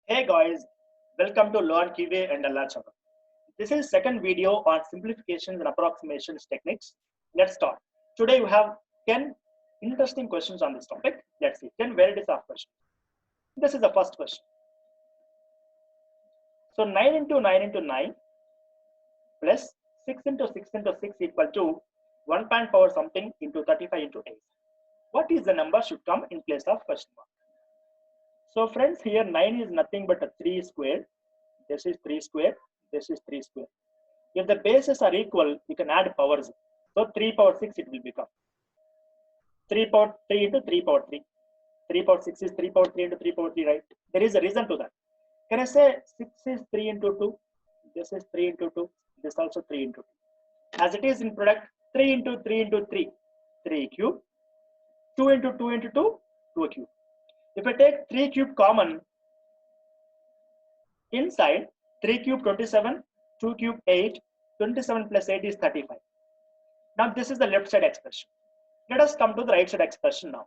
Hey guys, welcome to Learn Kiwi and Allah Chava. This is second video on simplifications and approximations techniques. Let's start. Today we have 10 interesting questions on this topic. Let's see, 10 varieties of questions. This is the first question. So 9 into 9 into 9 plus 6 into 6 into 6 equal to 1 power something into 35 into 8. What is the number should come in place of question mark? So friends, here 9 is nothing but a 3 square. This is 3 square. This is 3 square. If the bases are equal, you can add powers. So 3 power 6 it will become. 3 power 3 into 3 power 3. 3 power 6 is 3 power 3 into 3 power 3, right? There is a reason to that. Can I say 6 is 3 into 2? This is 3 into 2. This also 3 into 2. As it is in product, 3 into 3 into 3, 3 cube. 2 into 2 into 2, 2 cube. If I take 3 cube common, inside 3 cube 27, 2 cube 8, 27 plus 8 is 35. Now this is the left side expression. Let us come to the right side expression now.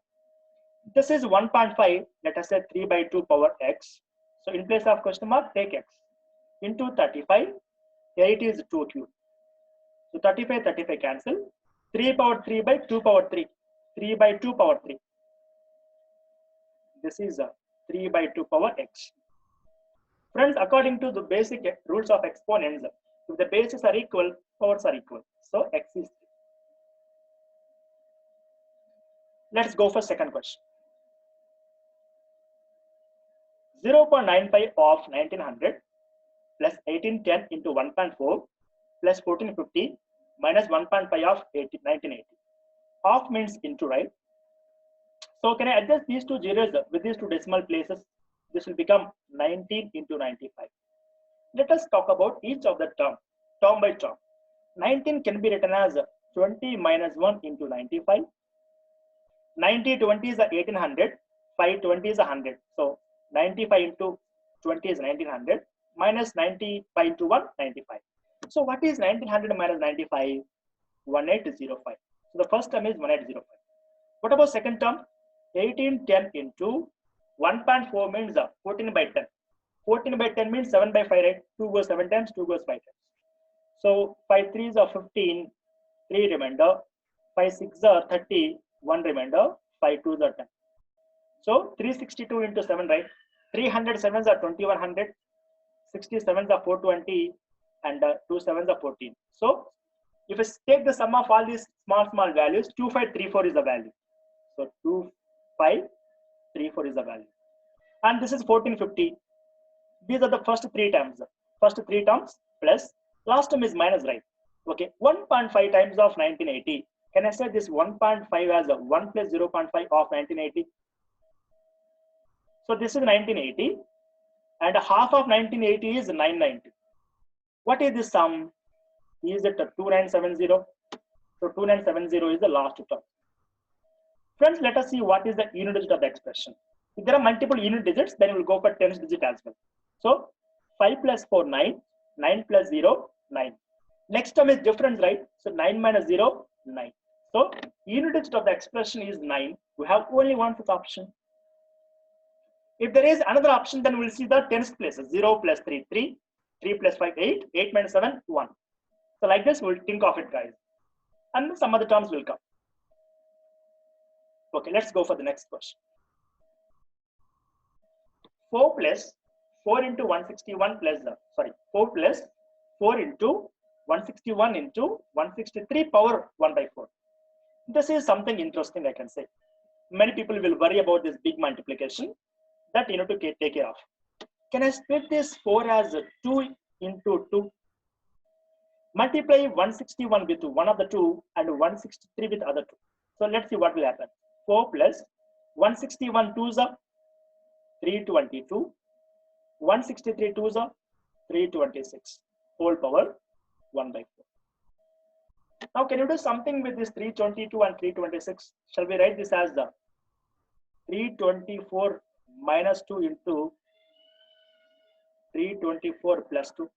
This is 1.5, let us say 3 by 2 power x. So in place of question mark, take x into 35, 8 is 2 cube. So 35, 35 cancel. 3 power 3 by 2 power 3, 3 by 2 power 3. This is a 3 by 2 power x. Friends, according to the basic rules of exponents, if the bases are equal, powers are equal. So x is 3. Let's go for second question. 0.95 of 1900 plus 1810 into 1.4 plus 1450 minus 1.5 of 1980. Half means into, right? So can I adjust these two zeros with these two decimal places? This will become 19 into 95. Let us talk about each of the term by term. 19 can be written as 20 minus 1 into 95. 90, 20 is 1800. 5, 20 is 100. So 95 into 20 is 1900. Minus 95 into 1, 95. So what is 1900 minus 95? 1805. So the first term is 1805. What about second term? 1810 into 1.4 means 14 by 10. 14 by 10 means 7 by 5, right? 2 goes 7 times, 2 goes 5 times. So 5 3s are 15, 3 remainder. 5 6s are 30, 1 remainder. 5 2s are 10. So 362 into 7, right? 307s are 2100. 67s are 420, and 2 7s are 14. So if I take the sum of all these small values, 2534 is the value. So 2534 is the value. And this is 1450. These are the first three terms. First three terms plus last term is minus, right? Okay, 1.5 times of 1980. Can I say this 1.5 as a 1 plus 0.5 of 1980? So this is 1980, and half of 1980 is 990. What is this sum? Is it 2970? So 2970 is the last term. Friends, let us see what is the unit digit of the expression. If there are multiple unit digits, then we will go for tens digit as well. So 5 plus 4, 9. 9 plus 0, 9. Next term is difference, right? So 9 minus 0, 9. So unit digit of the expression is 9. We have only one such option. If there is another option, then we'll see the tens places. 0 plus 3, 3. 3 plus 5, 8. 8 minus 7, 1. So like this, we'll think of it, guys. And some other terms will come. Okay, let's go for the next question. 4 plus 4 into 161 plus 4 plus 4 into 161 into 163 power 1 by 4. This is something interesting, I can say. Many people will worry about this big multiplication that you need to take care of. Can I split this 4 as 2 into 2? Multiply 161 with one of the two and 163 with other two. So let's see what will happen. 4 plus 161 2s are 322. 163 2s are 326. Whole power 1 by 4. Now can you do something with this 322 and 326? Shall we write this as the 324 minus 2 into 324 plus 2?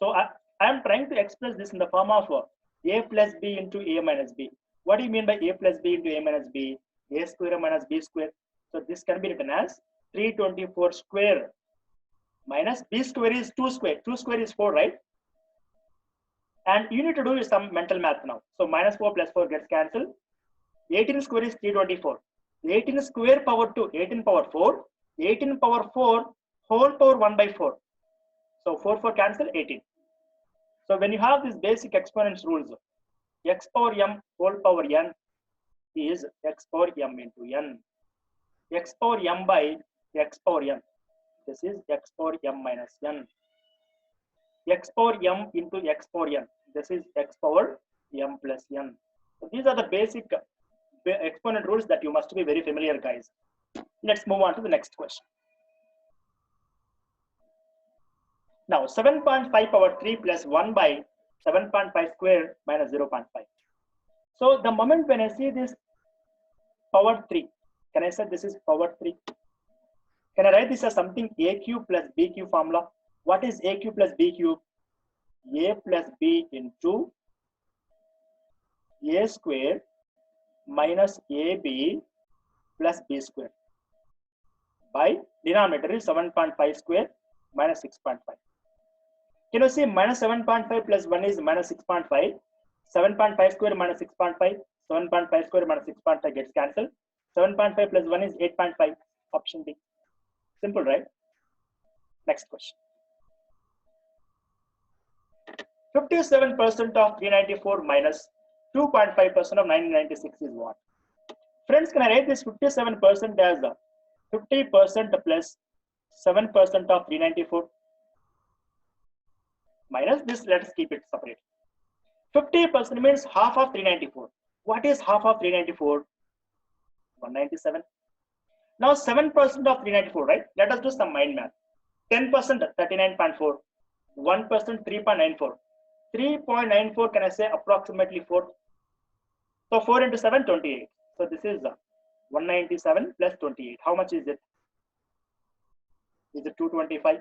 So I am trying to express this in the form of a plus b into a minus b. What do you mean by a plus b into a minus b? A square minus b square. So this can be written as 324 square minus b square is 2 square. 2 square is 4, right? And you need to do some mental math now. So minus 4 plus 4 gets cancelled. 18 square is 324. 18 square power 2, 18 power 4. 18 power 4 whole power 1 by 4. So 4 cancel 18. So when you have this basic exponents rules, x power m whole power n is x power m into n. X power m by x power n. This is x power m minus n. X power m into x power n. This is x power m plus n. So these are the basic exponent rules that you must be very familiar, guys. Let's move on to the next question. Now 7.5 power 3 plus 1 by 7.5 square minus 0.5. So the moment when I see this power 3, can I say this is power 3? Can I write this as something a cube plus b cube formula? What is a cube plus b cube? A plus b into a square minus ab plus b square by denominator is 7.5 square minus 6.5. Can you see minus 7.5 plus 1 is minus 6.5. 7.5 square minus 6.5. 7.5 square minus 6.5 gets cancelled. 7.5 plus 1 is 8.5. Option B. Simple, right? Next question. 57% of 394 minus 2.5% of 996 is what? Friends, can I write this 57% as 50% plus 7% of 394? Minus this, let's keep it separate. 50% means half of 394. What is half of 394? 197. Now 7% of 394, right? Let us do some mind math. 10% 39.4. 1% 3.94. 3.94 can I say approximately 4. So 4 into 7, 28. So this is 197 plus 28. How much is it? Is it 225?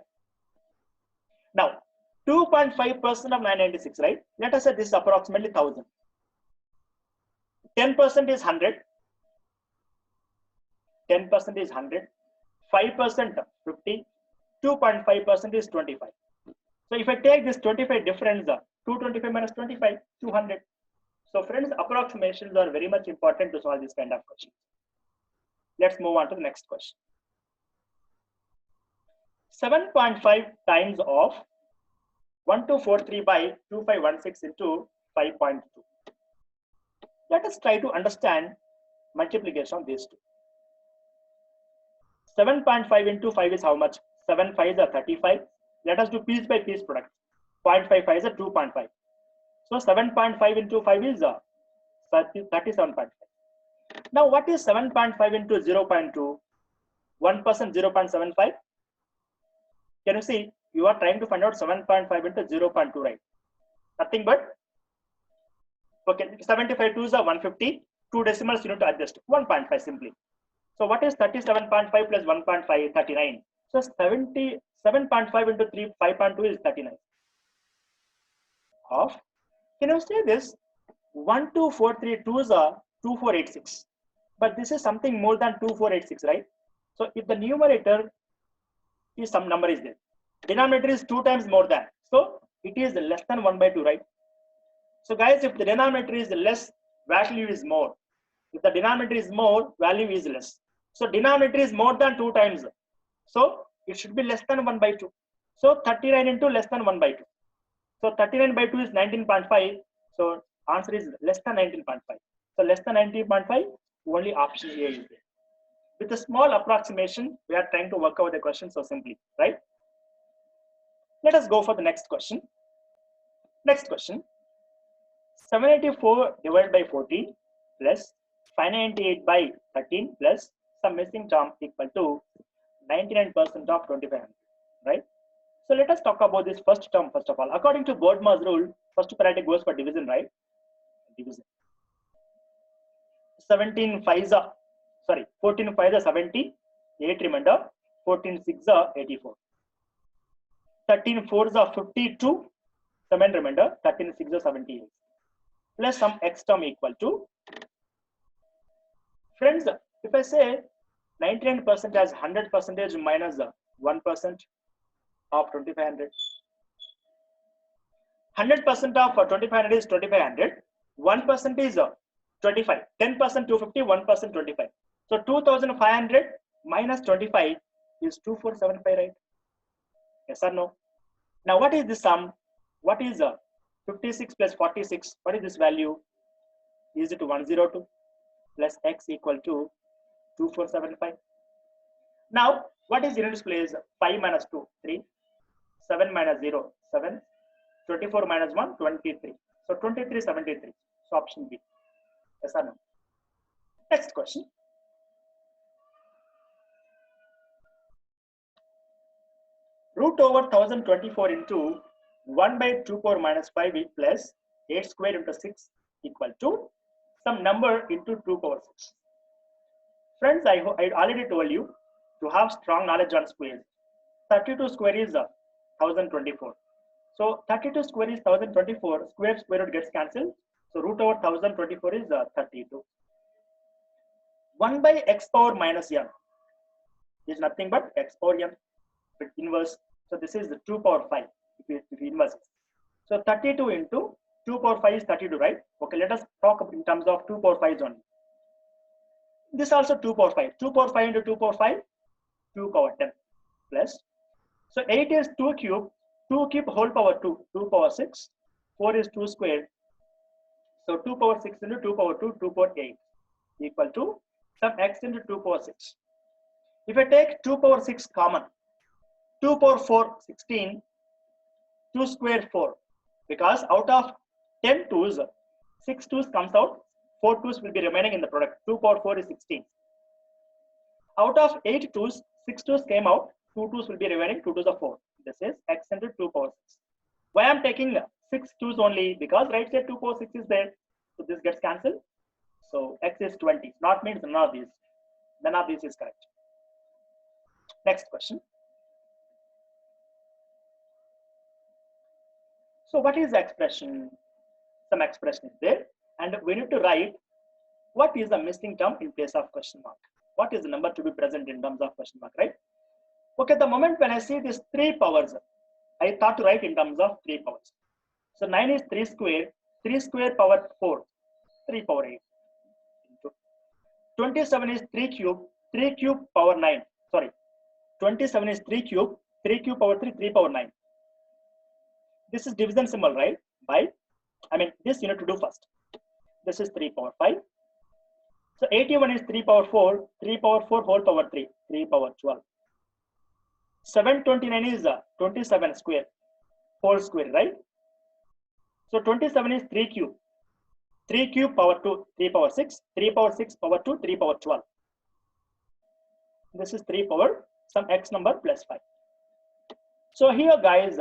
Now 2.5% of 996, right? Let us say this is approximately 1000. 10% is 100. 10% is 100. 5% 50. 2.5% is 25. So if I take this 25 difference, 225 minus 25, 200. So friends, approximations are very much important to solve this kind of question. Let's move on to the next question. 7.5 times of 1243 by 2516 into 5.2. Let us try to understand multiplication of these two. 7.5 into 5 is how much? 7 5s are 35. Let us do piece by piece product. 0.55 is a 2.5. So 7.5 into 5 is 37.5. Now what is 7.5 into 0.2? 1% 0.75. Can you see? You are trying to find out 7.5 into 0.2, right? Nothing but, okay, 75 2s are 150. 2 decimals you need to adjust. 1.5 simply. So what is 37.5 plus 1.5? 39. So 77.5 into 3, 5.2 is 39. Of, can you say this? 1243 2s are 2486. But this is something more than 2486, right? So if the numerator is some number is there, denominator is 2 times more than, so it is less than 1 by 2, right? So guys, if the denominator is less, value is more. If the denominator is more, value is less. So denominator is more than 2 times, so it should be less than 1 by 2. So 39 into less than 1 by 2. So 39 by 2 is 19.5. So answer is less than 19.5. So less than 19.5, only option A is there. With a small approximation, we are trying to work out the question so simply, right? Let us go for the next question. Next question. 784 divided by 40 plus 598 by 13 plus some missing term equal to 99% of 2500, right? So let us talk about this first term first of all. According to Bodmer's rule, first priority goes for division, right? Division. 14 5s are 70, 8 remainder, 14 6s are 84. 13 4s are 52, 7 remainder, 13 6s are 78. Plus some x term equal to, friends, if I say 99% as 100% minus 1%, of 2500. 100% of 2500 is 2500. 1% is 25. 10% 250. 1% 25. So 2500 minus 25 is 2475, right? Yes or no? Now what is the sum? What is 56 plus 46? What is this value? Is it 102 plus x equal to 2475? Now what is units place? 5 minus 2, 3. 7 minus 0, 7. 24 minus 1, 23. So 2373. So option B. Yes or no? Next question. Root over 1024 into 1 by 2 power minus 5 plus 8 square into 6 equal to some number into 2 power 6. Friends, I already told you to have strong knowledge on squares. 32 square is 1024. So 32 square is 1024. Square root gets cancelled. So root over 1024 is 32. 1 by x power minus m is nothing but x power m with inverse. So this is the 2 power 5 if you inverse. So 32 into 2 power 5 is 32, right? Okay, let us talk in terms of 2 power 5 only. This also 2 power 5. 2 power 5 into 2 power 5, 2 power 10 plus. So 8 is 2 cube. 2 cube whole power 2, 2 power 6. 4 is 2 squared. So 2 power 6 into 2 power 2, 2 power 8 equal to some x into 2 power 6. If I take 2 power 6 common, 2 power 4, 16, 2 square 4. Because out of 10 twos, 6 twos comes out, 4 twos will be remaining in the product. 2 power 4 is 16. Out of 8 twos, 6 twos came out, 2 twos will be remaining, 2 twos are 4. This is x into 2 power 6. Why I am taking 6 twos only? Because right side 2 power 6 is there. So this gets cancelled. So x is 20. Not means none of these. None of these is correct. Next question. So what is the expression? Some expression is there. And we need to write what is the missing term in place of question mark. What is the number to be present in terms of question mark, right? Okay, the moment when I see these 3 powers, I thought to write in terms of 3 powers. So 9 is 3 square, 3 square power 4, 3 power 8. 27 is 3 cube, 3 cube power 9. Sorry, 27 is 3 cube power 3, 3 power 9. This is division symbol, right? This you need to do first. This is 3 power 5. So 81 is 3 power 4, 3 power 4 whole power 3, 3 power 12. 729 is 27 square, whole square, right? So 27 is 3 cube. 3 cube power 2, 3 power 6, 3 power 6 power 2, 3 power 12. This is 3 power some x number plus 5. So here guys,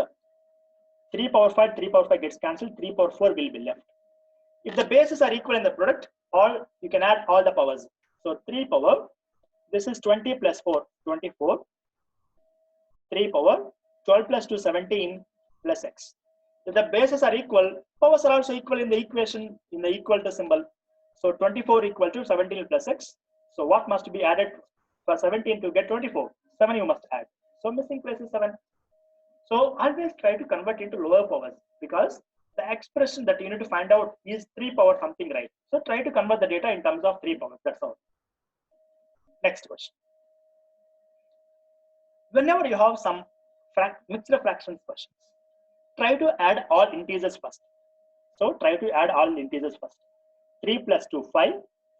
3 power 5, 3 power 5 gets cancelled, 3 power 4 will be left. If the bases are equal in the product, you can add all the powers. So 3 power, this is 20 plus 4, 24. 3 power, 12 plus 2, 17 plus x. If the bases are equal, powers are also equal in the equation, in the equal to symbol. So 24 equal to 17 plus x. So what must be added for 17 to get 24? 7 you must add. So missing place is 7. So always try to convert into lower powers, because the expression that you need to find out is 3 power something, right? So try to convert the data in terms of 3 powers. That's all. Next question. Whenever you have some mixed fractions questions, try to add all integers first. So try to add all integers first. 3 plus 2, 5.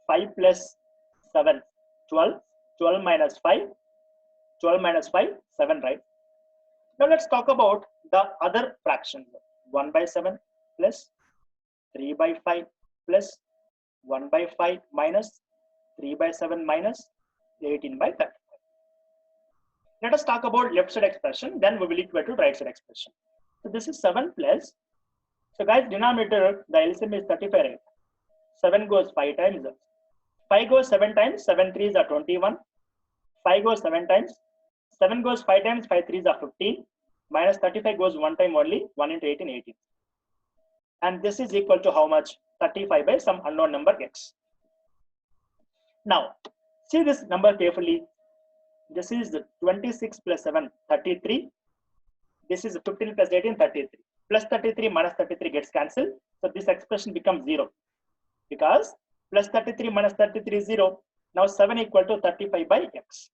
5 plus 7, 12. 12 minus 5. 12 minus 5, 7, right? Now let's talk about the other fractions. 1 by 7 plus 3 by 5 plus 1 by 5 minus 3 by 7 minus 18 by 35. Let us talk about left side expression, then we will equate to right side expression. So this is 7 plus, so guys, denominator, the LCM is 35, right? 7 goes 5 times, 5 goes 7 times, 7 3s are 21, 5 goes 7 times, 7 goes 5 times, 5 3s are 15, minus 35 goes 1 time only, 1 into 18, 18. And this is equal to how much? 35 by some unknown number x. Now, see this number carefully. This is 26 plus 7, 33. this is 15 plus 18, 33. Plus 33 minus 33 gets cancelled. So this expression becomes 0 because plus 33 minus 33 is 0. Now 7 equal to 35 by x.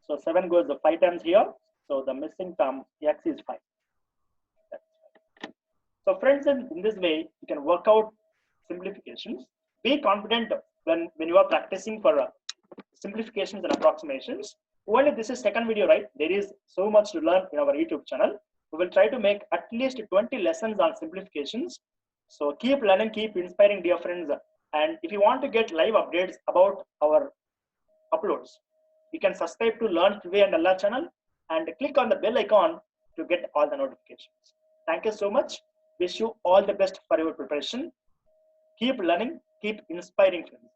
So 7 goes 5 times here. So the missing term x is 5. So friends, in this way, you can work out simplifications. Be confident when you are practicing for simplifications and approximations. Only this is second video, right? There is so much to learn in our YouTube channel. We will try to make at least 20 lessons on simplifications. So keep learning, keep inspiring, dear friends. And if you want to get live updates about our uploads, you can subscribe to Learn Today and Allah channel and click on the bell icon to get all the notifications. Thank you so much. Wish you all the best for your preparation. Keep learning, keep inspiring friends.